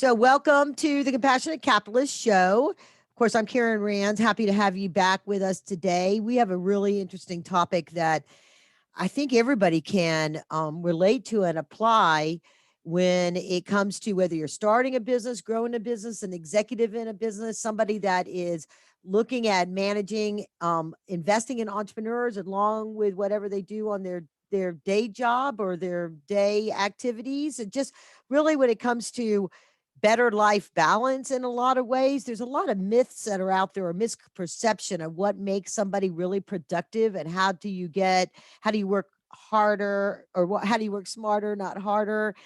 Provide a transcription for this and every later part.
So, welcome to the Compassionate Capitalist Show. Of course, I'm Karen Rands. Happy to have you back with us today. We have a really interesting topic that I think everybody can relate to and apply when it comes to whether you're starting a business, growing a business, an executive in a business, somebody that is looking at managing, investing in entrepreneurs along with whatever they do on their day job or their day activities. And just really when it comes to better life balance in a lot of ways. There's a lot of myths that are out there, or misperception of what makes somebody really productive and how do you work harder or how do you work smarter, not harder?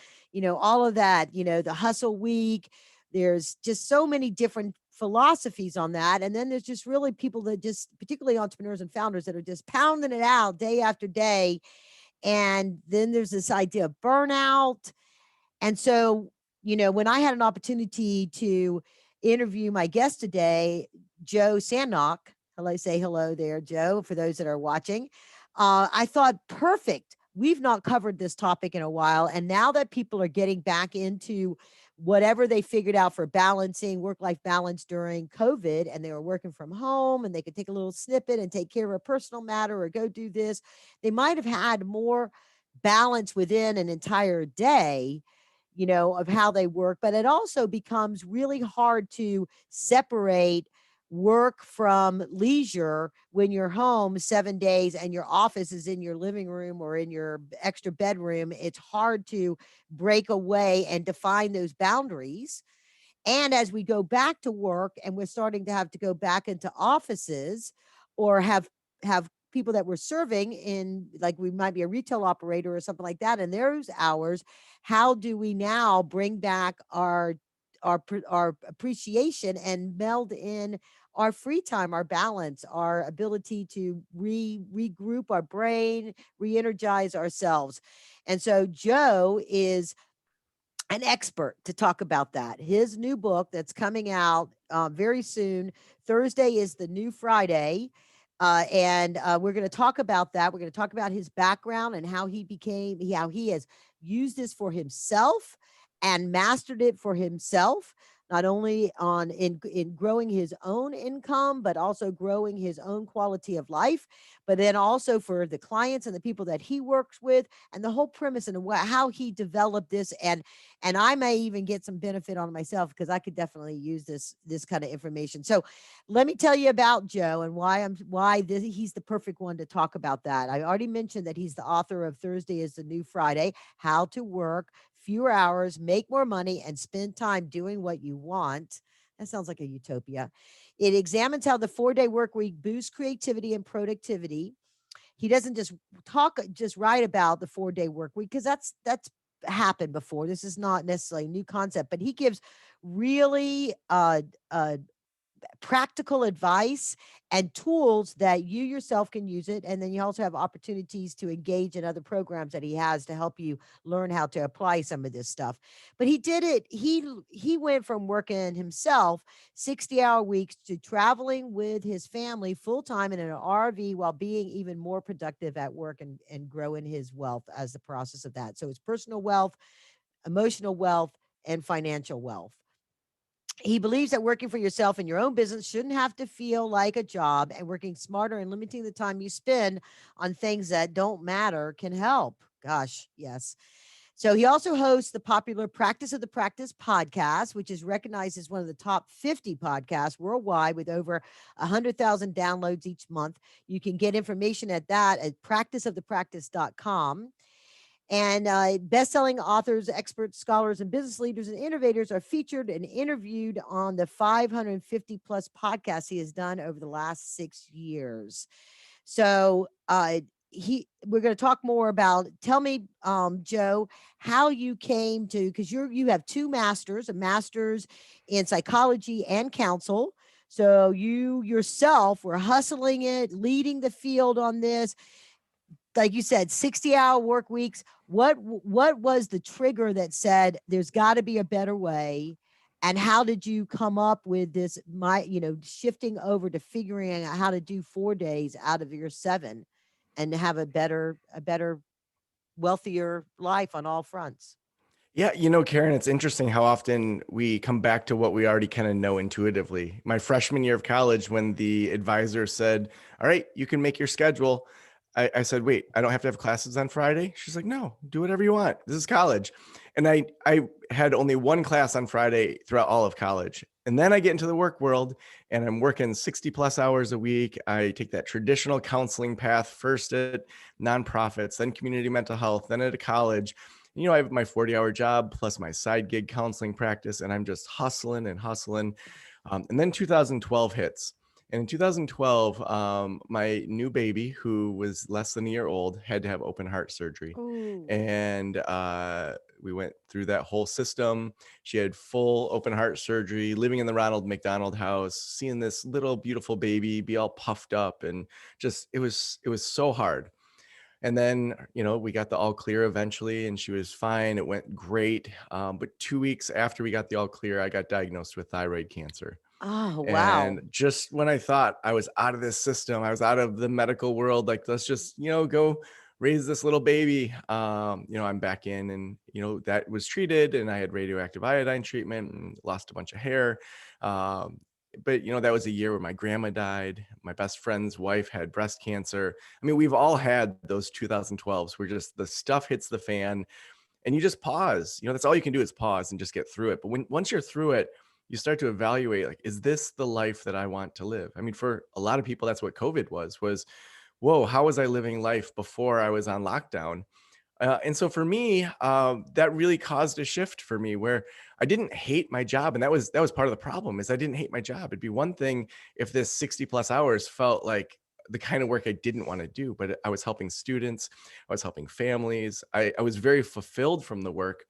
All of that, the hustle week. There's just so many different philosophies on that. And then there's just really people that just, particularly entrepreneurs and founders, that are just pounding it out day after day. And then there's this idea of burnout. And so, when I had an opportunity to interview my guest today, Joe Sanok, hello, say hello there, Joe, for those that are watching. I thought, perfect. We've not covered this topic in a while. And now that people are getting back into whatever they figured out for balancing work-life balance during COVID, and they were working from home and they could take a little snippet and take care of a personal matter or go do this, they might have had more balance within an entire day, of how they work. But it also becomes really hard to separate work from leisure when you're home 7 days and your office is in your living room or in your extra bedroom. It's hard to break away and define those boundaries. And as we go back to work and we're starting to have to go back into offices or have people that we're serving in, like we might be a retail operator or something like that in those hours, how do we now bring back our appreciation and meld in our free time, our balance, our ability to regroup our brain, re-energize ourselves? And so Joe is an expert to talk about that. His new book that's coming out very soon. Thursday is the new Friday. And we're going to talk about that. We're going to talk about his background and how he has used this for himself and mastered it for himself, not only in growing his own income, but also growing his own quality of life, but then also for the clients and the people that he works with, and the whole premise and how he developed this. And I may even get some benefit on myself because I could definitely use this kind of information. So let me tell you about Joe and he's the perfect one to talk about that. I already mentioned that he's the author of Thursday is the New Friday: How to Work Fewer Hours, Make More Money, and Spend Time Doing What You Want. That sounds like a utopia. It examines how the 4-day work week boosts creativity and productivity. He doesn't just write about the 4-day work week, because that's happened before. This is not necessarily a new concept, but he gives really practical advice and tools that you yourself can use it. And then you also have opportunities to engage in other programs that he has to help you learn how to apply some of this stuff. But he did it. He went from working himself 60-hour weeks to traveling with his family full time in an RV while being even more productive at work and growing his wealth as the process of that. So it's personal wealth, emotional wealth, and financial wealth. He believes that working for yourself in your own business shouldn't have to feel like a job, and working smarter and limiting the time you spend on things that don't matter can help. Gosh, yes. So he also hosts the popular Practice of the Practice podcast, which is recognized as one of the top 50 podcasts worldwide with over 100,000 downloads each month. You can get information at that at practiceofthepractice.com. And best-selling authors, experts, scholars, and business leaders and innovators are featured and interviewed on the 550 plus podcasts he has done over the last 6 years. So we're going to talk more about. Tell me, Joe, how you came to, because you have two masters, a master's in psychology and counsel. So you yourself were hustling it, leading the field on this, like you said, 60-hour work weeks. What was the trigger that said there's got to be a better way? And how did you come up with this, shifting over to figuring out how to do 4 days out of your 7 and have a better, wealthier life on all fronts? Yeah, Karen, it's interesting how often we come back to what we already kind of know intuitively. My freshman year of college, when the advisor said, "All right, you can make your schedule," I said, "Wait, I don't have to have classes on Friday?" She's like, "No, do whatever you want. This is college." And I had only one class on Friday throughout all of college. And then I get into the work world and I'm working 60 plus hours a week. I take that traditional counseling path first at nonprofits, then community mental health, then at a college. I have my 40-hour job plus my side gig counseling practice, and I'm just hustling and hustling. And then 2012 hits. And in 2012, my new baby, who was less than a year old, had to have open heart surgery. Ooh. And we went through that whole system. She had full open heart surgery, living in the Ronald McDonald house, seeing this little beautiful baby be all puffed up, and just it was so hard. And then, we got the all clear eventually, and she was fine. It went great. But 2 weeks after we got the all clear, I got diagnosed with thyroid cancer. Oh, wow. And just when I thought I was out of this system, I was out of the medical world, like, let's just, go raise this little baby. I'm back in, and, that was treated, and I had radioactive iodine treatment and lost a bunch of hair. Um, but, that was a year where my grandma died. My best friend's wife had breast cancer. I mean, we've all had those 2012s where just the stuff hits the fan and you just pause. That's all you can do is pause and just get through it. But once you're through it, you start to evaluate, like, is this the life that I want to live? I mean, for a lot of people, that's what COVID was, whoa, how was I living life before I was on lockdown? And so for me, that really caused a shift for me where I didn't hate my job, and that was part of the problem is I didn't hate my job. It'd be one thing if this 60 plus hours felt like the kind of work I didn't want to do, but I was helping students, I was helping families, I was very fulfilled from the work,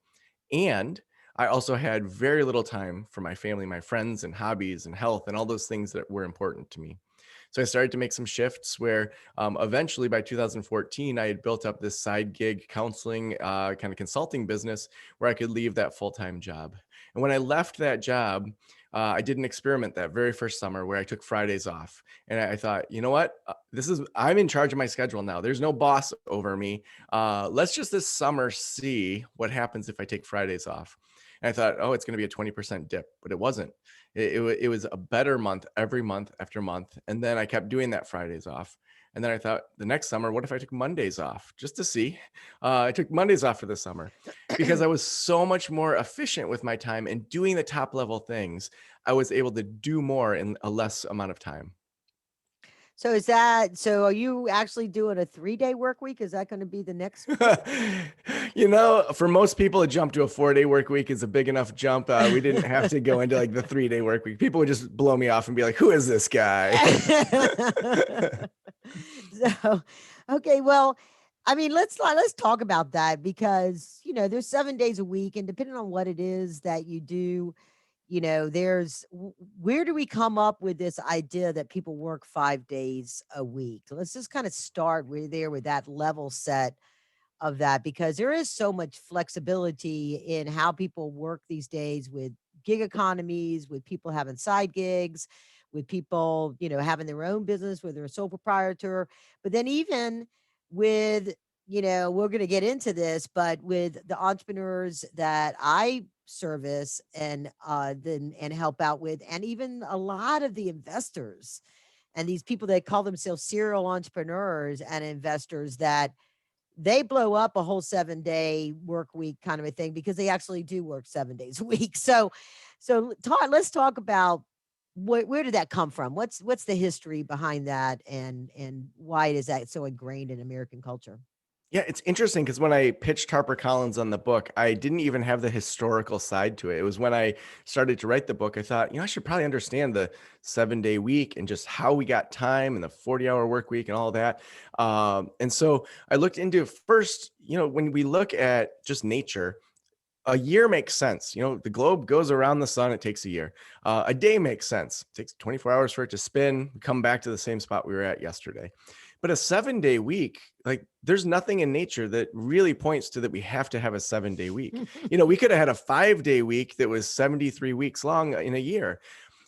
and I also had very little time for my family, my friends, and hobbies, and health, and all those things that were important to me. So I started to make some shifts where eventually by 2014, I had built up this side gig counseling kind of consulting business where I could leave that full time job. And when I left that job, I did an experiment that very first summer where I took Fridays off. And I thought, you know what? I'm in charge of my schedule now. There's no boss over me. Let's just this summer see what happens if I take Fridays off. And I thought, oh, it's going to be a 20% dip, but it wasn't. It was a better month every month after month. And then I kept doing that Fridays off. And then I thought the next summer, what if I took Mondays off just to see? I took Mondays off for the summer because I was so much more efficient with my time and doing the top level things. I was able to do more in a less amount of time. So are you actually doing a 3-day work week? Is that going to be the next big? For most people, a jump to a 4-day work week is a big enough jump. We didn't have to go into like the 3-day work week. People would just blow me off and be like, who is this guy? So, okay, well, I mean, let's talk about that because, there's 7 days a week and depending on what it is that you do, where do we come up with this idea that people work 5 days a week? Let's just kind of start with that level set of that because there is so much flexibility in how people work these days with gig economies, with people having side gigs, with people, having their own business, whether they're a sole proprietor, but then even with, we're going to get into this, but with the entrepreneurs that I service and help out with, and even a lot of the investors and these people that call themselves serial entrepreneurs and investors that they blow up a whole 7-day work week kind of a thing because they actually do work 7 days a week. Let's talk about where did that come from? What's the history behind that and why is that so ingrained in American culture? Yeah, it's interesting because when I pitched HarperCollins on the book, I didn't even have the historical side to it. It was when I started to write the book, I thought, I should probably understand the 7-day week and just how we got time and the 40-hour work week and all that. And so I looked into first, when we look at just nature, a year makes sense. The globe goes around the sun. It takes a year. A day makes sense. It takes 24 hours for it to spin, come back to the same spot we were at yesterday. But a 7-day week, like there's nothing in nature that really points to that we have to have a 7-day week. We could have had a 5-day week that was 73 weeks long in a year.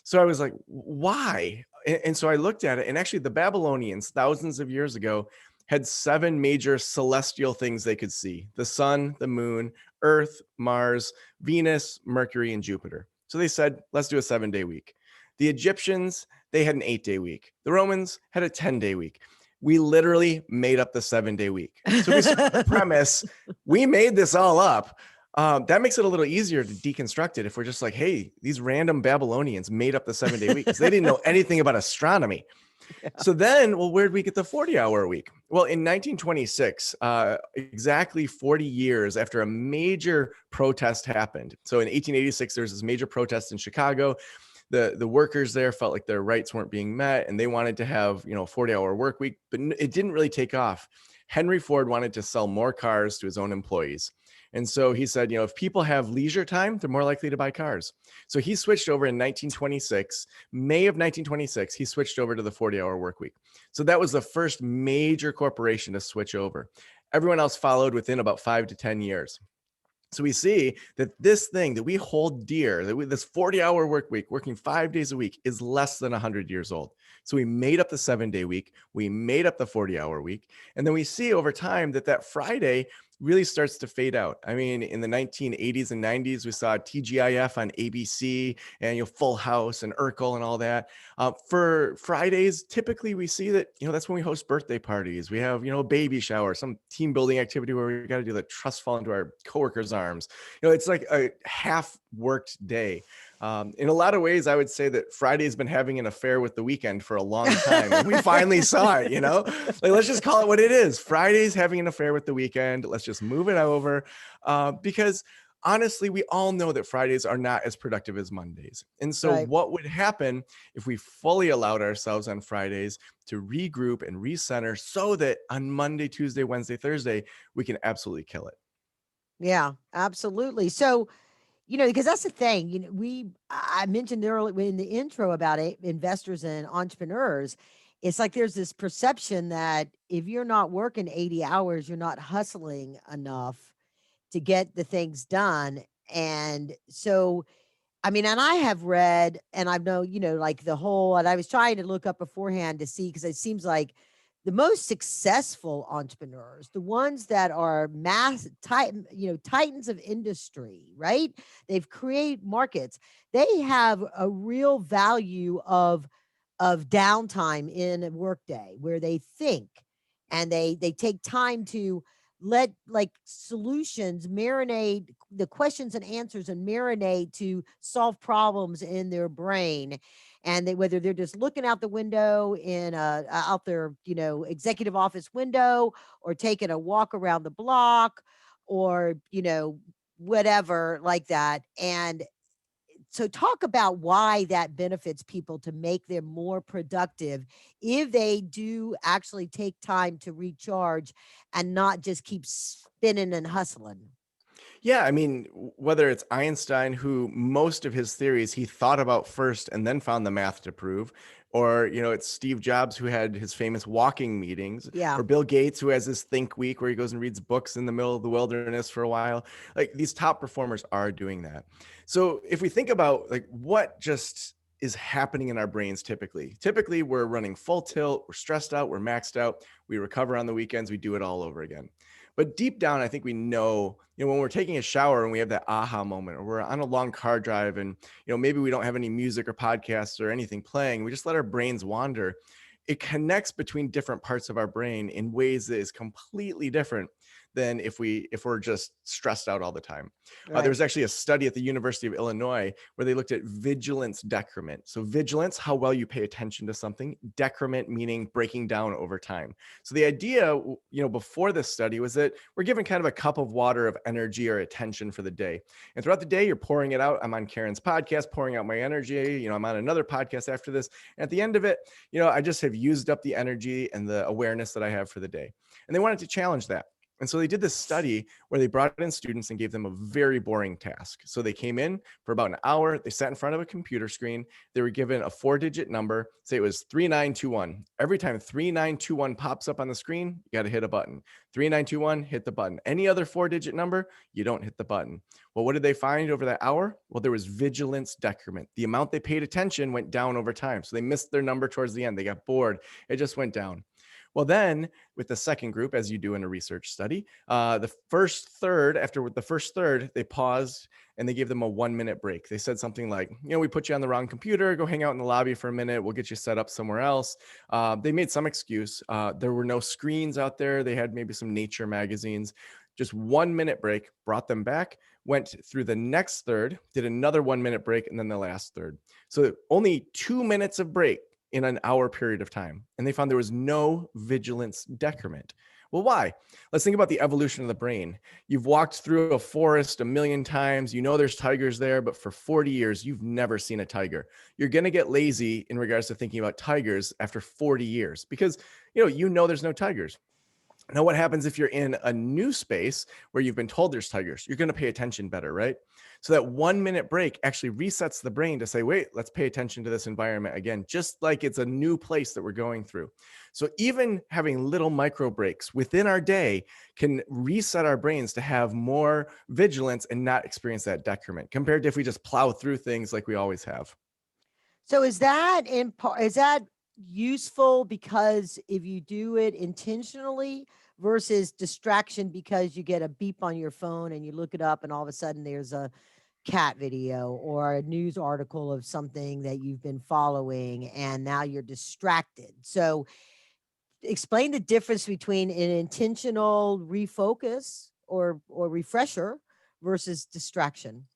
So I was like, why? And so I looked at it, and actually the Babylonians, thousands of years ago, had 7 major celestial things they could see: the sun, the moon, Earth, Mars, Venus, Mercury, and Jupiter. So they said, let's do a 7-day week. The Egyptians, they had an 8-day week. The Romans had a 10-day week. We literally made up the 7-day week. So if we start with the premise, we made this all up. That makes it a little easier to deconstruct it if we're just like, hey, these random Babylonians made up the 7-day week because they didn't know anything about astronomy. So then, well, where'd we get the 40-hour week? Well, in 1926, exactly 40 years after a major protest happened. So in 1886, there's this major protest in Chicago. The workers there felt like their rights weren't being met, and they wanted to have, a 40-hour work week, but it didn't really take off. Henry Ford wanted to sell more cars to his own employees. And so he said, if people have leisure time, they're more likely to buy cars. So he switched over in 1926, May of 1926, he switched over to the 40-hour work week. So that was the first major corporation to switch over. Everyone else followed within about 5 to 10 years. So we see that this thing that we hold dear, this 40-hour work week, working 5 days a week, is less than 100 years old. So we made up the 7-day week, we made up the 40-hour week, and then we see over time that Friday really starts to fade out. I mean, in the 1980s and 90s, we saw TGIF on ABC and Full House and Urkel and all that. For Fridays, typically we see that that's when we host birthday parties. We have a baby shower, some team building activity where we got to do the trust fall into our coworkers' arms. It's like a half worked day. In a lot of ways, I would say that Friday's been having an affair with the weekend for a long time. And we finally saw it, like, let's just call it what it is. Friday's having an affair with the weekend. Let's just move it over because honestly, we all know that Fridays are not as productive as Mondays. And so Right. what would happen if we fully allowed ourselves on Fridays to regroup and recenter so that on Monday, Tuesday, Wednesday, Thursday, we can absolutely kill it? Yeah, absolutely. So, because that's the thing, I mentioned earlier in the intro about it, investors and entrepreneurs. It's like there's this perception that if you're not working 80 hours, you're not hustling enough to get the things done. And so, I mean, and I have read and I know, like the whole, and I was trying to look up beforehand to see, because it seems like the most successful entrepreneurs, the ones that are titans of industry, right? They've created markets. They have a real value of downtime in a workday where they think and they take time to let like solutions marinate, the questions and answers, and marinate to solve problems in their brain. And they, whether they're just looking out the window in out their executive office window, or taking a walk around the block, or whatever like that. And so talk about why that benefits people to make them more productive if they do actually take time to recharge and not just keep spinning and hustling. Yeah, I mean, whether it's Einstein, who most of his theories he thought about first and then found the math to prove, or it's Steve Jobs, who had his famous walking meetings, Yeah. or Bill Gates, who has his think week where he goes and reads books in the middle of the wilderness for a while. Like, these top performers are doing that. So if we think about like what just is happening in our brains, typically we're running full tilt, we're stressed out, we're maxed out, we recover on the weekends, we do it all over again. But deep down, I think we know, when we're taking a shower and we have that aha moment, or we're on a long car drive and, maybe we don't have any music or podcasts or anything playing, we just let our brains wander. It connects between different parts of our brain in ways that is completely different than if we're just stressed out all the time. There Right. was actually a study at the University of Illinois where they looked at vigilance decrement. So vigilance, how well you pay attention to something; decrement, meaning breaking down over time. So the idea, before this study, was that we're given kind of a cup of water of energy or attention for the day, and throughout the day you're pouring it out. I'm on Karen's podcast, pouring out my energy. I'm on another podcast after this, and at the end of it, I just have used up the energy and the awareness that I have for the day. And they wanted to challenge that. And so they did this study where they brought in students and gave them a very boring task. So they came in for about an hour. They sat in front of a computer screen. They were given a 4-digit number. Say it was 3921. Every time 3921 pops up on the screen, you got to hit a button. 3921, hit the button. Any other 4-digit number, you don't hit the button. Well, what did they find over that hour? Well, there was vigilance decrement. The amount they paid attention went down over time. So they missed their number towards the end. They got bored. It just went down. Well, then with the second group, as you do in a research study, the first third, after the first third, they paused and they gave them a 1 minute break. They said something like, we put you on the wrong computer, go hang out in the lobby for a minute. We'll get you set up somewhere else. They made some excuse. There were no screens out there. They had maybe some nature magazines. Just 1 minute break, brought them back, went through the next third, did another 1 minute break, and then the last third. So only 2 minutes of break in an hour period of time. And they found there was no vigilance decrement. Well, why? Let's think about the evolution of the brain. You've walked through a forest a million times. You know there's tigers there, but for 40 years, you've never seen a tiger. You're going to get lazy in regards to thinking about tigers after 40 years because you know there's no tigers. Now, what happens if you're in a new space where you've been told there's tigers? You're going to pay attention better, right? So that 1 minute break actually resets the brain to say, wait, let's pay attention to this environment again, just like it's a new place that we're going through. So even having little micro breaks within our day can reset our brains to have more vigilance and not experience that decrement compared to if we just plow through things like we always have. So is that in part, is that useful because if you do it intentionally versus distraction because you get a beep on your phone and you look it up and all of a sudden there's a cat video or a news article of something that you've been following and now you're distracted. So explain the difference between an intentional refocus or refresher versus distraction.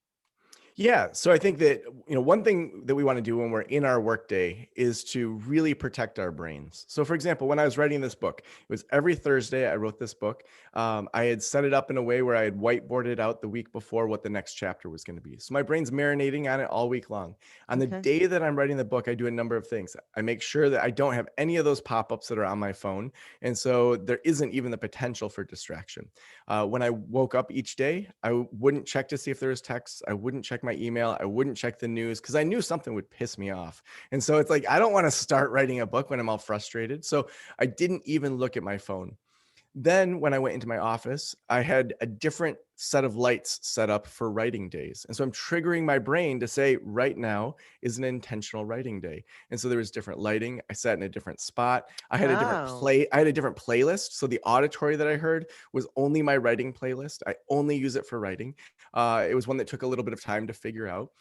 Yeah. So I think that, one thing that we want to do when we're in our workday is to really protect our brains. So, for example, when I was writing this book, it was every Thursday I wrote this book. I had set it up in a way where I had whiteboarded out the week before what the next chapter was going to be. So my brain's marinating on it all week long. On the Okay. day that I'm writing the book, I do a number of things. I make sure that I don't have any of those pop ups that are on my phone. And so there isn't even the potential for distraction. When I woke up each day, I wouldn't check to see if there was text. I wouldn't check my email. I wouldn't check the news because I knew something would piss me off. And so it's like, I don't want to start writing a book when I'm all frustrated. So I didn't even look at my phone. Then when I went into my office, I had a different set of lights set up for writing days. And so I'm triggering my brain to say right now is an intentional writing day. And so there was different lighting. I sat in a different spot. I had Oh. I had a different playlist. So the auditory that I heard was only my writing playlist. I only use it for writing. It was one that took a little bit of time to figure out.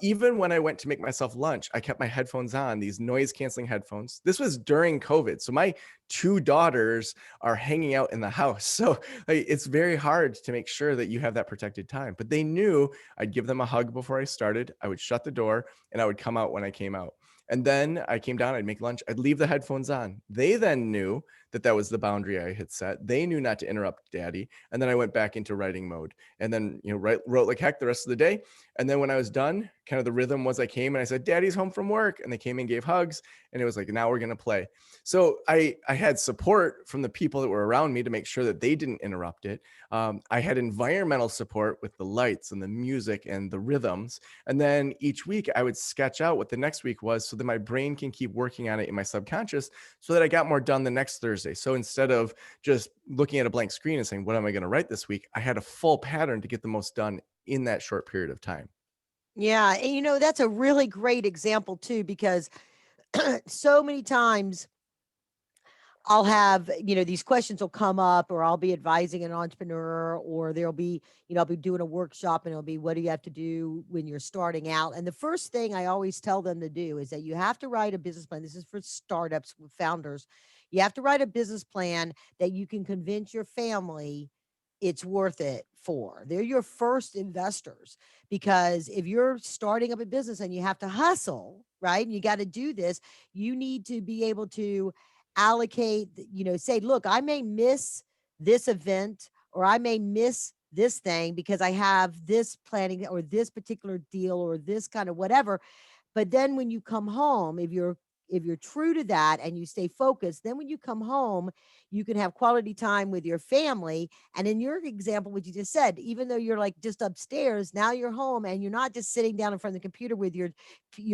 Even when I went to make myself lunch, I kept my headphones on, these noise canceling headphones. This was during COVID. So my two daughters are hanging out in the house. So like, it's very hard to make sure that you have that protected time. But they knew I'd give them a hug before I started. I would shut the door and I would come out when I came out. And then I came down, I'd make lunch, I'd leave the headphones on. They then knew that that was the boundary I had set. They knew not to interrupt daddy. And then I went back into writing mode and then, wrote like heck the rest of the day. And then when I was done, kind of the rhythm was I came and I said, daddy's home from work. And they came and gave hugs. And it was like, now we're going to play. So I had support from the people that were around me to make sure that they didn't interrupt it. I had environmental support with the lights and the music and the rhythms. And then each week I would sketch out what the next week was so that my brain can keep working on it in my subconscious so that I got more done the next Thursday. So instead of just looking at a blank screen and saying, what am I going to write this week? I had a full pattern to get the most done in that short period of time. Yeah, and that's a really great example too, because so many times I'll have, these questions will come up, or I'll be advising an entrepreneur, or there'll be, I'll be doing a workshop and it'll be, what do you have to do when you're starting out? And the first thing I always tell them to do is that you have to write a business plan. This is for startups with founders. You have to write a business plan that you can convince your family it's worth it for. They're your first investors, because if you're starting up a business and you have to hustle, right? And you got to do this, you need to be able to allocate, say, look, I may miss this event or I may miss this thing because I have this planning or this particular deal or this kind of whatever. But then when you come home, if you're true to that and you stay focused, then when you come home, you can have quality time with your family. And in your example, what you just said, even though you're like just upstairs, now you're home and you're not just sitting down in front of the computer with your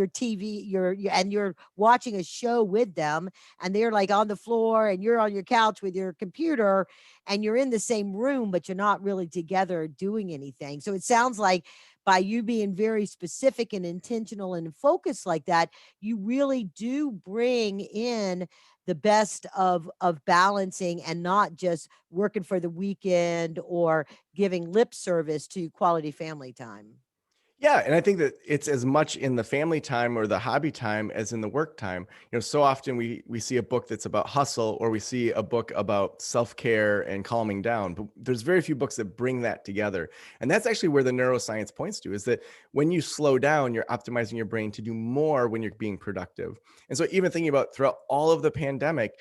TV, and you're watching a show with them, and they're like on the floor and you're on your couch with your computer, and you're in the same room, but you're not really together doing anything. So it sounds like by you being very specific and intentional and focused like that, you really do bring in the best of balancing and not just working for the weekend or giving lip service to quality family time. Yeah, and I think that it's as much in the family time or the hobby time as in the work time. So often we see a book that's about hustle, or we see a book about self-care and calming down, but there's very few books that bring that together. And that's actually where the neuroscience points to, is that when you slow down, you're optimizing your brain to do more when you're being productive. And so even thinking about throughout all of the pandemic,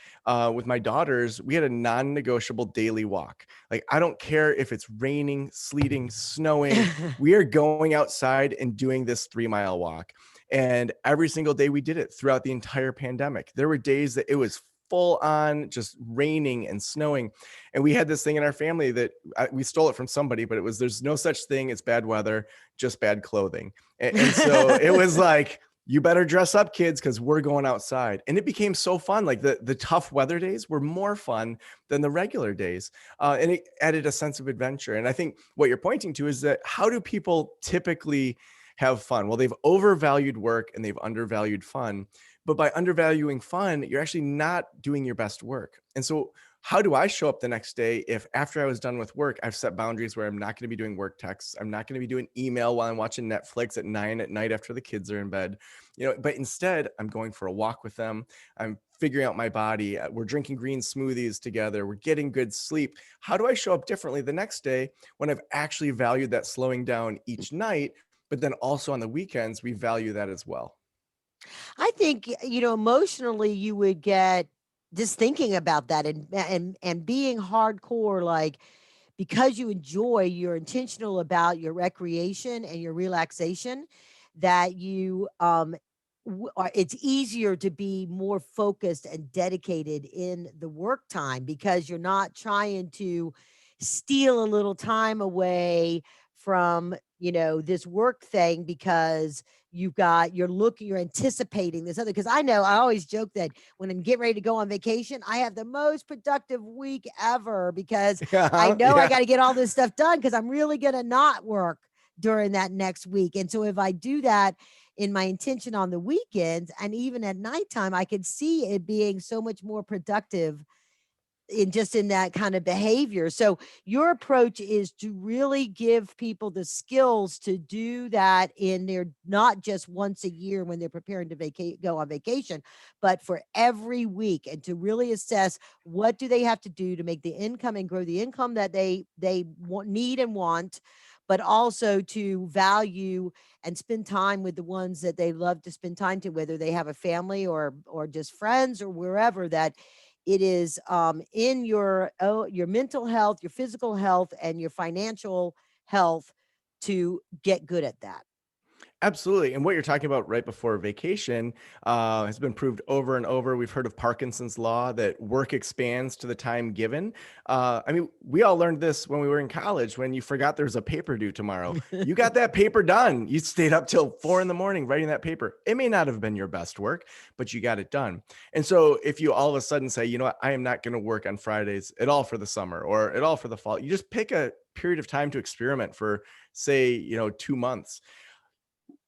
with my daughters, we had a non-negotiable daily walk. Like, I don't care if it's raining, sleeting, snowing, we are going outside and doing this 3-mile walk. And every single day we did it throughout the entire pandemic. There were days that it was full on just raining and snowing. And we had this thing in our family that we stole it from somebody, but it was, there's no such thing as bad weather, just bad clothing. And so it was like, you better dress up, kids, because we're going outside. And it became so fun. Like the tough weather days were more fun than the regular days. And it added a sense of adventure. And I think what you're pointing to is that, how do people typically have fun? Well, they've overvalued work and they've undervalued fun. But by undervaluing fun, you're actually not doing your best work. And so how do I show up the next day if after I was done with work, I've set boundaries where I'm not going to be doing work texts, I'm not going to be doing email while I'm watching Netflix at 9 at night after the kids are in bed, but instead I'm going for a walk with them. I'm figuring out my body. We're drinking green smoothies together. We're getting good sleep. How do I show up differently the next day when I've actually valued that slowing down each night, but then also on the weekends, we value that as well? I think, emotionally you would get just thinking about that and being hardcore, like, because you enjoy, you're intentional about your recreation and your relaxation, that you it's easier to be more focused and dedicated in the work time, because you're not trying to steal a little time away from, this work thing, because you're anticipating this other. Because I know, I always joke that when I'm getting ready to go on vacation, I have the most productive week ever, because I know I Yeah. got to get all this stuff done, because I'm really going to not work during that next week. And so if I do that in my intention on the weekends and even at nighttime, I could see it being so much more productive in that kind of behavior. So your approach is to really give people the skills to do that in their, not just once a year when they're preparing to go on vacation, but for every week, and to really assess what do they have to do to make the income and grow the income that they need and want, but also to value and spend time with the ones that they love to spend time to, whether they have a family or just friends or wherever, that it is in your mental health, your physical health, and your financial health, to get good at that. Absolutely. And what you're talking about right before vacation has been proved over and over. We've heard of Parkinson's law, that work expands to the time given. I mean, we all learned this when we were in college, when you forgot there's a paper due tomorrow. You got that paper done. You stayed up till 4 a.m. writing that paper. It may not have been your best work, but you got it done. And so if you all of a sudden say, you know what, I am not going to work on Fridays at all for the summer or at all for the fall, you just pick a period of time to experiment for, say, 2 months.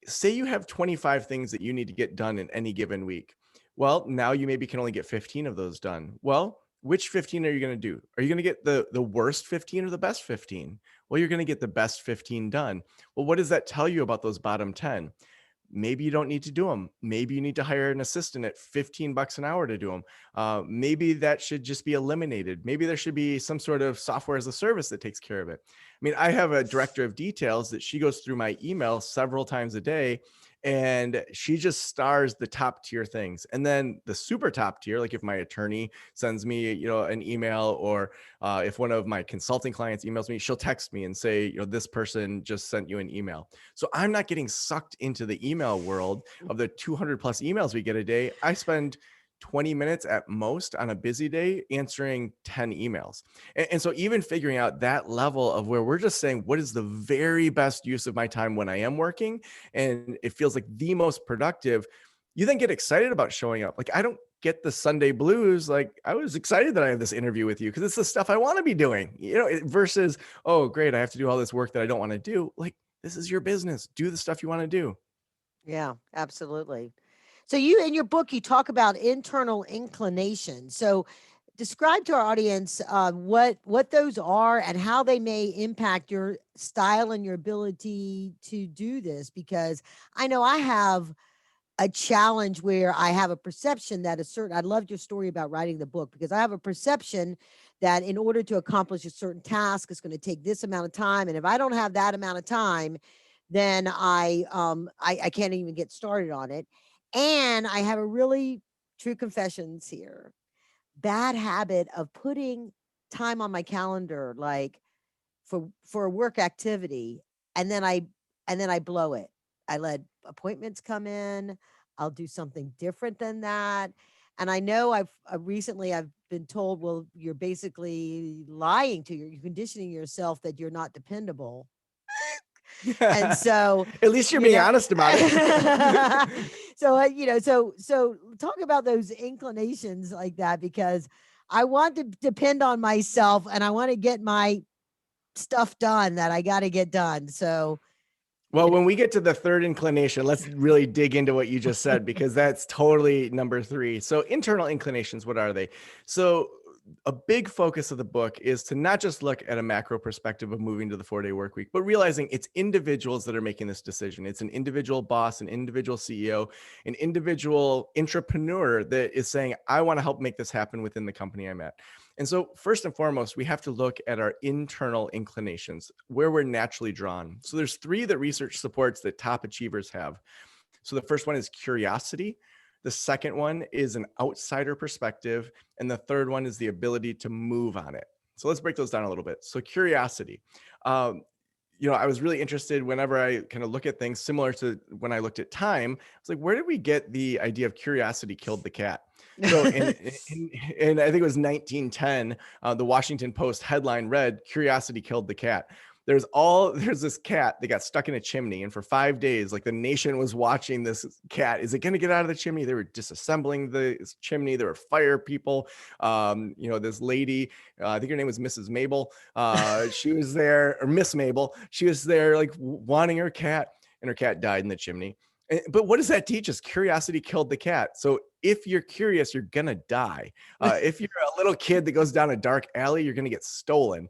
Say you have 25 things that you need to get done in any given week. Well, now you maybe can only get 15 of those done. Well, which 15 are you going to do? Are you going to get the worst 15 or the best 15? Well, you're going to get the best 15 done. Well, what does that tell you about those bottom 10? Maybe you don't need to do them. Maybe you need to hire an assistant at 15 bucks an hour to do them. Maybe that should just be eliminated. Maybe there should be some sort of software as a service that takes care of it. I mean, I have a director of details that she goes through my email several times a day, and she just stars the top tier things. And then the super top tier, like if my attorney sends me, an email, or if one of my consulting clients emails me, she'll text me and say, this person just sent you an email. So I'm not getting sucked into the email world of the 200 plus emails we get a day. I spend 20 minutes at most on a busy day answering 10 emails. And so even figuring out that level of where we're just saying, what is the very best use of my time when I am working? And it feels like the most productive. You then get excited about showing up. Like, I don't get the Sunday blues. Like, I was excited that I have this interview with you because it's the stuff I want to be doing, versus, oh, great, I have to do all this work that I don't want to do. Like, This is your business. Do the stuff you want to do. Yeah, absolutely. So you in your book you talk about internal inclinations. So describe to our audience what those are and how they may impact your style and your ability to do this. Because I know I have a challenge where I have a perception that a certain, I loved your story about writing the book because I have a perception that in order to accomplish a certain task, it's going to take this amount of time. And if I don't have that amount of time, then I can't even get started on it. And I have a really true confessions here, bad habit of putting time on my calendar, like for a work activity, and then I blow it. I let appointments come in. I'll do something different than that. And I know recently I've been told, well, you're basically lying to you're conditioning yourself that you're not dependable. And so, At least you're you being know, honest about it. so so talk about those inclinations like that, because I want to depend on myself and I want to get my stuff done that I got to get done. So, Well, when we get to the third inclination, let's really dig into what you just said, because that's totally number three. So, internal inclinations, what are they? So, a big focus of the book is to not just look at a macro perspective of moving to the 4-day work week, but realizing it's individuals that are making this decision. It's an individual boss, an individual CEO, an individual entrepreneur that is saying, I want to help make this happen within the company I'm at. And so, first and foremost, we have to look at our internal inclinations, where we're naturally drawn. So, there's three that research supports that top achievers have. So, the first one is curiosity. The second one is an outsider perspective. And the third one is the ability to move on it. So, let's break those down a little bit. So, curiosity. Um, I was really interested whenever I kind of look at things similar to when I looked at time. I was like, where did we get the idea of curiosity killed the cat? So in I think it was 1910, the Washington Post headline read, "Curiosity killed the cat." There's this cat that got stuck in a chimney, and for 5 days, like the nation was watching this cat. Is it going to get out of the chimney? They were disassembling the chimney. There were fire people. This lady, I think her name was Mrs. Mabel. She was there, or Miss Mabel. She was there, like wanting her cat, and her cat died in the chimney. But what does that teach us? Curiosity killed the cat. So if you're curious, you're gonna die. If you're a little kid that goes down a dark alley, you're gonna get stolen.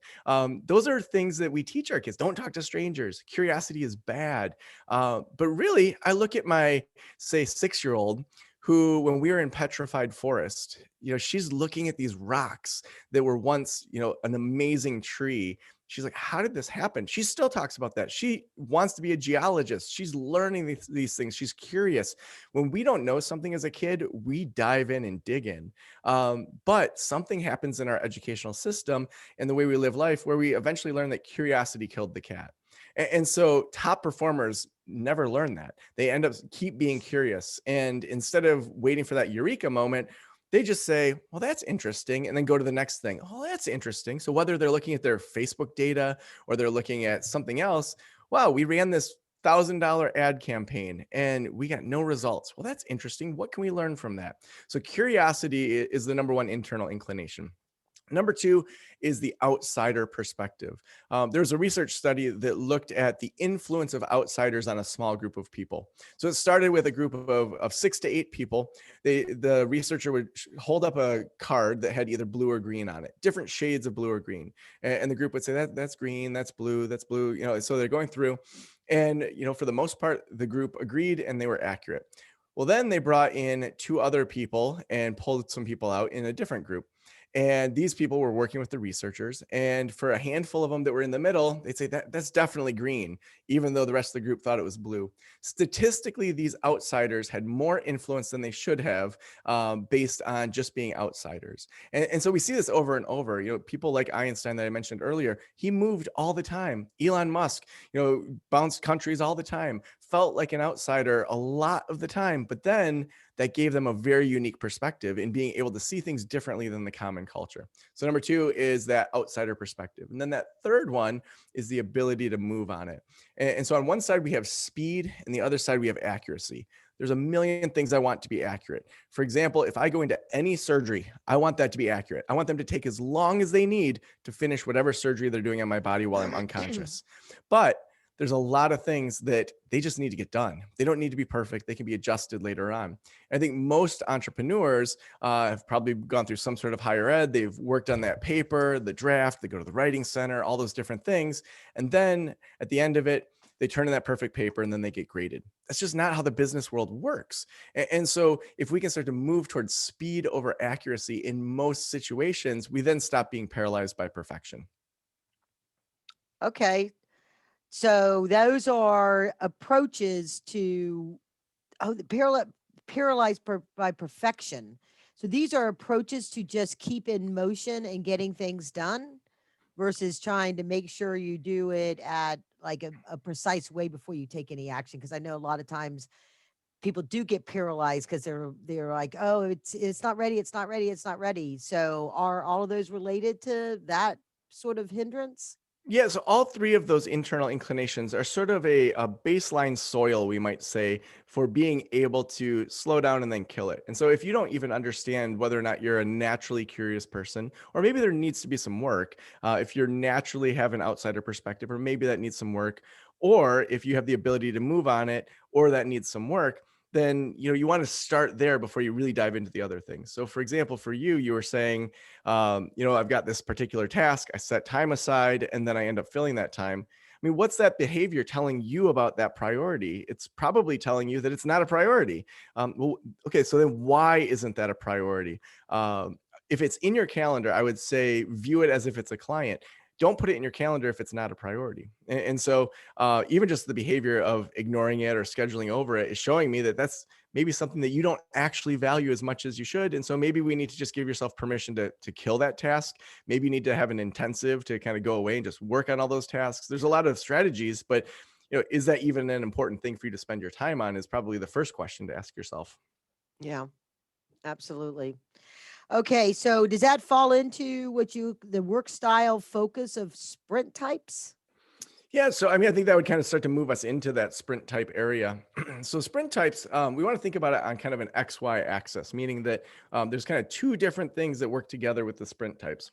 Those are things that we teach our kids. Don't talk to strangers. Curiosity is bad. But really, I look at my, say, 6-year-old who, when we were in petrified forest, she's looking at these rocks that were once, an amazing tree. She's like, how did this happen? She still talks about that. She wants to be a geologist. She's learning these things. She's curious. When we don't know something as a kid, we dive in and dig in. But something happens in our educational system and the way we live life where we eventually learn that curiosity killed the cat. And so top performers never learn that. They end up keep being curious. And instead of waiting for that eureka moment, they just say, well, that's interesting, and then go to the next thing. Oh, that's interesting. So whether they're looking at their Facebook data or they're looking at something else, wow, we ran this $1,000 ad campaign and we got no results. Well, that's interesting. What can we learn from that? So curiosity is the number one internal inclination. Number two is the outsider perspective. There's a research study that looked at the influence of outsiders on a small group of people. So it started with a group of 6 to 8 people. The researcher would hold up a card that had either blue or green on it, different shades of blue or green. And the group would say, that's green, that's blue, that's blue. So they're going through. And, for the most part, the group agreed and they were accurate. Well, then they brought in 2 other people and pulled some people out in a different group. And these people were working with the researchers. And for a handful of them that were in the middle, they'd say that's definitely green, even though the rest of the group thought it was blue. Statistically, these outsiders had more influence than they should have, based on just being outsiders. And so we see this over and over. People like Einstein that I mentioned earlier, he moved all the time. Elon Musk, bounced countries all the time, felt like an outsider a lot of the time. But then that gave them a very unique perspective in being able to see things differently than the common culture. So number 2 is that outsider perspective. And then that third one is the ability to move on it. And so on one side, we have speed, and the other side, we have accuracy. There's a million things I want to be accurate. For example, if I go into any surgery, I want that to be accurate. I want them to take as long as they need to finish whatever surgery they're doing on my body while I'm unconscious. But there's a lot of things that they just need to get done. They don't need to be perfect. They can be adjusted later on. I think most entrepreneurs have probably gone through some sort of higher ed. They've worked on that paper, the draft, they go to the writing center, all those different things. And then at the end of it, they turn in that perfect paper and then they get graded. That's just not how the business world works. And so if we can start to move towards speed over accuracy in most situations, we then stop being paralyzed by perfection. Okay. So those are approaches to the paralyzed by perfection. So these are approaches to just keep in motion and getting things done versus trying to make sure you do it at like a precise way before you take any action. Because I know a lot of times people do get paralyzed because they're like, oh, it's not ready, it's not ready, it's not ready. So are all of those related to that sort of hindrance? Yeah, so all three of those internal inclinations are sort of a baseline soil, we might say, for being able to slow down and then kill it. And so, if you don't even understand whether or not you're a naturally curious person, or maybe there needs to be some work, if you're naturally have an outsider perspective, or maybe that needs some work, or if you have the ability to move on it, or that needs some work, then you want to start there before you really dive into the other things. So, for example, for you, you were saying I've got this particular task, I set time aside, and then I end up filling that time. I mean, what's that behavior telling you about that priority? It's probably telling you that it's not a priority. Well, okay, so then why isn't that a priority? If it's in your calendar, I would say view it as if it's a client. Don't put it in your calendar if it's not a priority. And so, even just the behavior of ignoring it or scheduling over it is showing me that that's maybe something that you don't actually value as much as you should. And so maybe we need to just give yourself permission to kill that task. Maybe you need to have an intensive to kind of go away and just work on all those tasks. There's a lot of strategies, but is that even an important thing for you to spend your time on is probably the first question to ask yourself. Yeah, absolutely. Okay, so does that fall into the work style focus of sprint types? Yeah, so I mean, I think that would kind of start to move us into that sprint type area. So sprint types, we want to think about it on kind of an XY axis, meaning that there's kind of two different things that work together with the sprint types.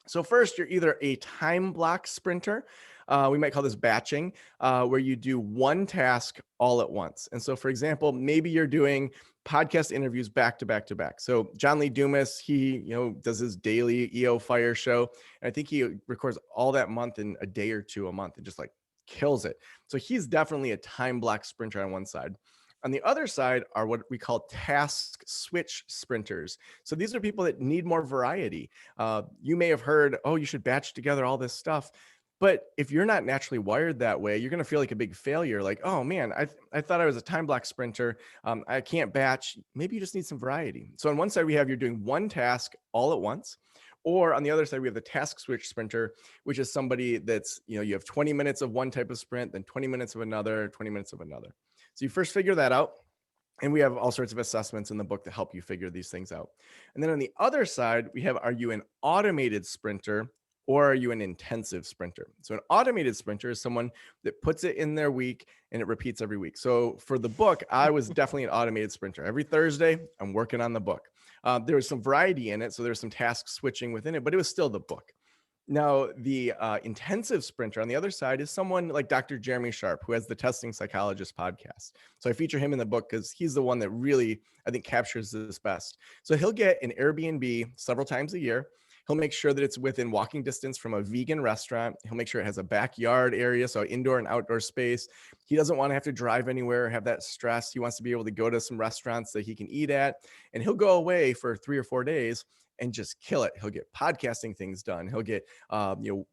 So first, you're either a time block sprinter. We might call this batching, where you do one task all at once. And so, for example, maybe you're doing podcast interviews back to back to back. So John Lee Dumas, he does his daily EO Fire show, and I think he records all that month in a day or two a month, and just like kills it. So he's definitely a time block sprinter on one side. On the other side are what we call task switch sprinters. So these are people that need more variety. You may have heard, oh, you should batch together all this stuff. But if you're not naturally wired that way, you're going to feel like a big failure. Like, oh man, I thought I was a time block sprinter. I can't batch. Maybe you just need some variety. So on one side, we have you're doing one task all at once. Or on the other side, we have the task switch sprinter, which is somebody that's, you have 20 minutes of one type of sprint, then 20 minutes of another, 20 minutes of another. So you first figure that out. And we have all sorts of assessments in the book to help you figure these things out. And then on the other side, we have, are you an automated sprinter or are you an intensive sprinter? So an automated sprinter is someone that puts it in their week and it repeats every week. So for the book, I was definitely an automated sprinter. Every Thursday, I'm working on the book. There was some variety in it. So there's some task switching within it, but it was still the book. Now, the intensive sprinter on the other side is someone like Dr. Jeremy Sharp, who has the Testing Psychologist podcast. So I feature him in the book because he's the one that really, I think, captures this best. So he'll get an Airbnb several times a year. He'll make sure that it's within walking distance from a vegan restaurant. He'll make sure it has a backyard area, so indoor and outdoor space. He doesn't want to have to drive anywhere or have that stress. He wants to be able to go to some restaurants that he can eat at. And he'll go away for 3 or 4 days and just kill it. He'll get podcasting things done. He'll get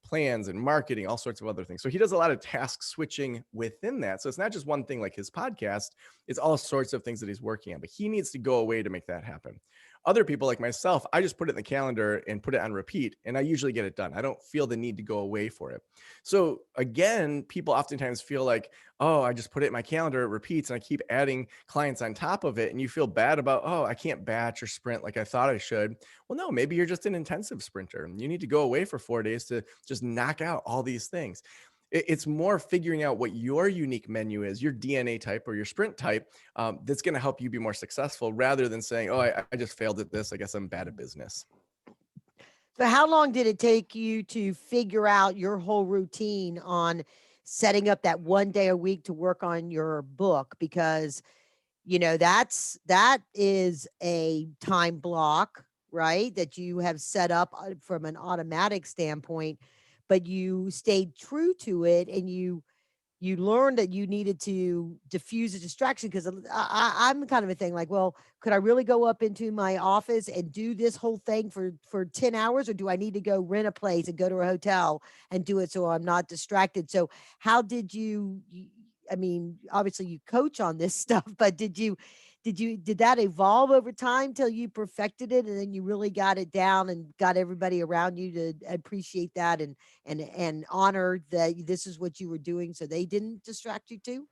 plans and marketing, all sorts of other things. So he does a lot of task switching within that. So it's not just one thing like his podcast, it's all sorts of things that he's working on, but he needs to go away to make that happen. Other people like myself, I just put it in the calendar and put it on repeat, and I usually get it done. I don't feel the need to go away for it. So again, people oftentimes feel like, oh, I just put it in my calendar, it repeats, and I keep adding clients on top of it. And you feel bad about, oh, I can't batch or sprint like I thought I should. Well, no, maybe you're just an intensive sprinter. You need to go away for 4 days to just knock out all these things. It's more figuring out what your unique menu is, your DNA type or your sprint type, that's going to help you be more successful rather than saying, oh, I just failed at this. I guess I'm bad at business. So how long did it take you to figure out your whole routine on setting up that one day a week to work on your book, because that is a time block, right? That you have set up from an automatic standpoint, but you stayed true to it, and you learned that you needed to diffuse a distraction, because I'm kind of a thing like, well, could I really go up into my office and do this whole thing for 10 hours, or do I need to go rent a place and go to a hotel and do it so I'm not distracted? So how did I mean, obviously you coach on this stuff, but did that evolve over time till you perfected it, and then you really got it down and got everybody around you to appreciate that, and honor that this is what you were doing, so they didn't distract you too?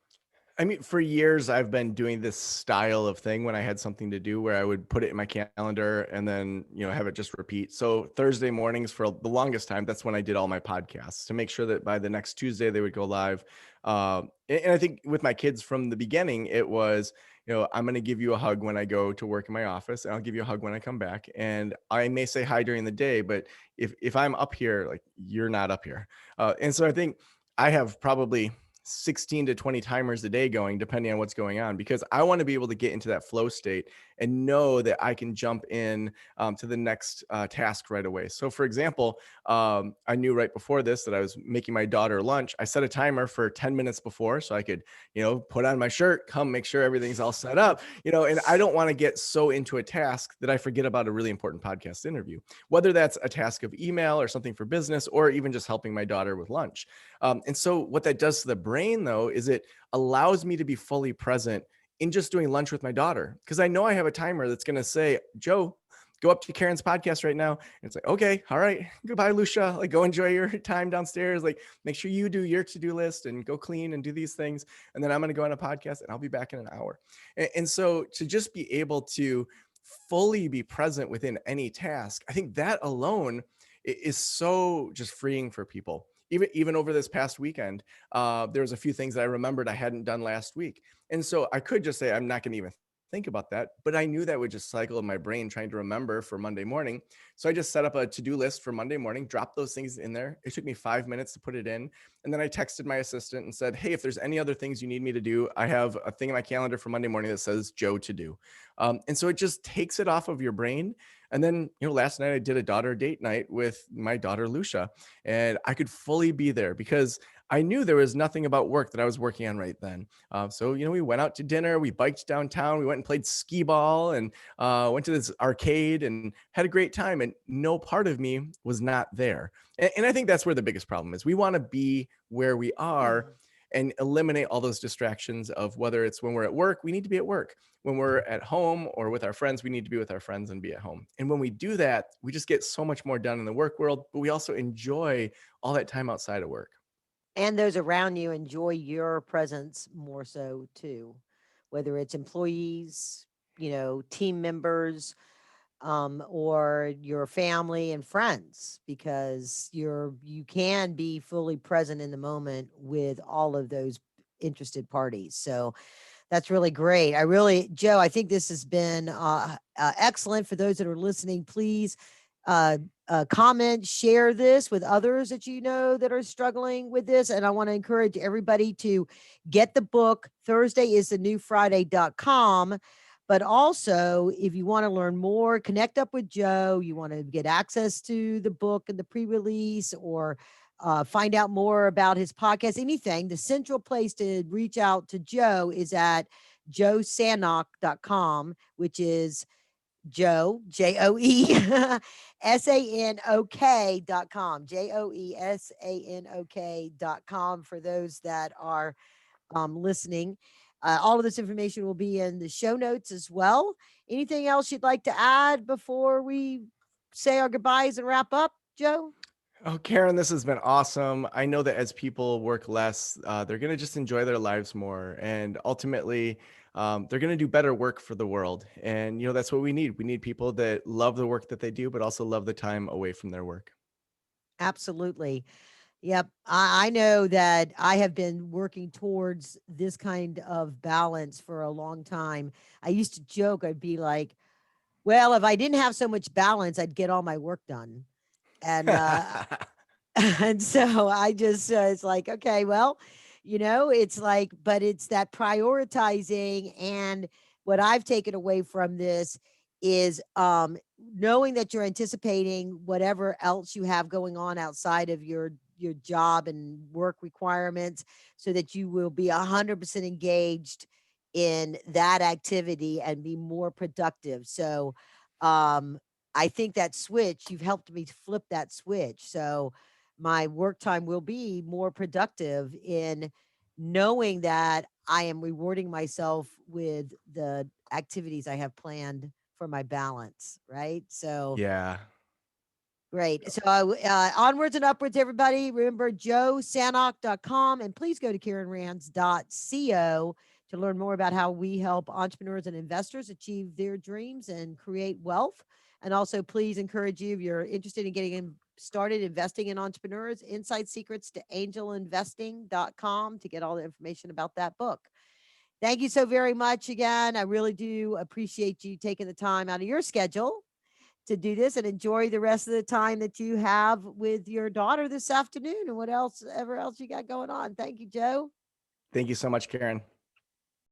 I mean, for years, I've been doing this style of thing when I had something to do where I would put it in my calendar and then, have it just repeat. So Thursday mornings for the longest time, that's when I did all my podcasts to make sure that by the next Tuesday they would go live. And I think with my kids from the beginning, it was, I'm going to give you a hug when I go to work in my office, and I'll give you a hug when I come back. And I may say hi during the day, but if I'm up here, like, you're not up here. And so I think I have probably 16 to 20 timers a day going, depending on what's going on, because I want to be able to get into that flow state and know that I can jump in to the next task right away. So, for example, I knew right before this that I was making my daughter lunch. I set a timer for 10 minutes before so I could, put on my shirt, come make sure everything's all set up, and I don't want to get so into a task that I forget about a really important podcast interview, whether that's a task of email or something for business, or even just helping my daughter with lunch. And so what that does to the brain, though, is it allows me to be fully present in just doing lunch with my daughter, because I know I have a timer that's going to say, Joe, go up to Karen's podcast right now. And it's like, okay, all right, goodbye, Lucia. Like, go enjoy your time downstairs. Like, make sure you do your to-do list and go clean and do these things. And then I'm going to go on a podcast and I'll be back in an hour. And so to just be able to fully be present within any task, I think that alone is so just freeing for people. Even over this past weekend, there was a few things that I remembered I hadn't done last week. And so I could just say, I'm not going to even think about that. But I knew that would just cycle in my brain trying to remember for Monday morning. So I just set up a to-do list for Monday morning, dropped those things in there. It took me 5 minutes to put it in. And then I texted my assistant and said, hey, if there's any other things you need me to do, I have a thing in my calendar for Monday morning that says Joe to do. And so it just takes it off of your brain. And then, last night I did a daughter date night with my daughter, Lucia, and I could fully be there because I knew there was nothing about work that I was working on right then. So, we went out to dinner, we biked downtown, we went and played skee ball, and went to this arcade and had a great time. And no part of me was not there. And I think that's where the biggest problem is. We want to be where we are and eliminate all those distractions of whether it's when we're at work, we need to be at work. When we're at home or with our friends, we need to be with our friends and be at home. And when we do that, we just get so much more done in the work world, but we also enjoy all that time outside of work. And those around you enjoy your presence more so too, whether it's employees, team members, or your family and friends, because you can be fully present in the moment with all of those interested parties. So that's really great. Joe, I think this has been excellent for those that are listening. Please comment, share this with others that that are struggling with this. And I want to encourage everybody to get the book. Thursday is the new Friday.com. But also, if you want to learn more, connect up with Joe, you want to get access to the book and the pre-release, or find out more about his podcast, anything, the central place to reach out to Joe is at joesanok.com, which is Joe, JoeSanok.com, JoeSanok.com for those that are listening. All of this information will be in the show notes as well. Anything else you'd like to add before we say our goodbyes and wrap up, Joe? Oh, Karen, this has been awesome. I know that as people work less, they're going to just enjoy their lives more. And ultimately, they're going to do better work for the world. And, that's what we need. We need people that love the work that they do, but also love the time away from their work. Absolutely. Yep. I know that I have been working towards this kind of balance for a long time. I used to joke, I'd be like, well, if I didn't have so much balance, I'd get all my work done. And And so I just, it's like, okay, well, it's like, but it's that prioritizing. And what I've taken away from this is knowing that you're anticipating whatever else you have going on outside of your job and work requirements, so that you will be 100% engaged in that activity and be more productive. So um I think that switch, you've helped me to flip that switch. So my work time will be more productive in knowing that I am rewarding myself with the activities I have planned for my balance, right? So Yeah. great. So onwards and upwards, everybody. Remember joesanok.com, and please go to karenrands.co to learn more about how we help entrepreneurs and investors achieve their dreams and create wealth. And also, please encourage you, if you're interested in getting started investing in entrepreneurs, Insight Secrets to angelinvesting.com to get all the information about that book. Thank you so very much again. I really do appreciate you taking the time out of your schedule to do this, and enjoy the rest of the time that you have with your daughter this afternoon and what else ever else you got going on. Thank you, Joe. Thank you so much, Karen.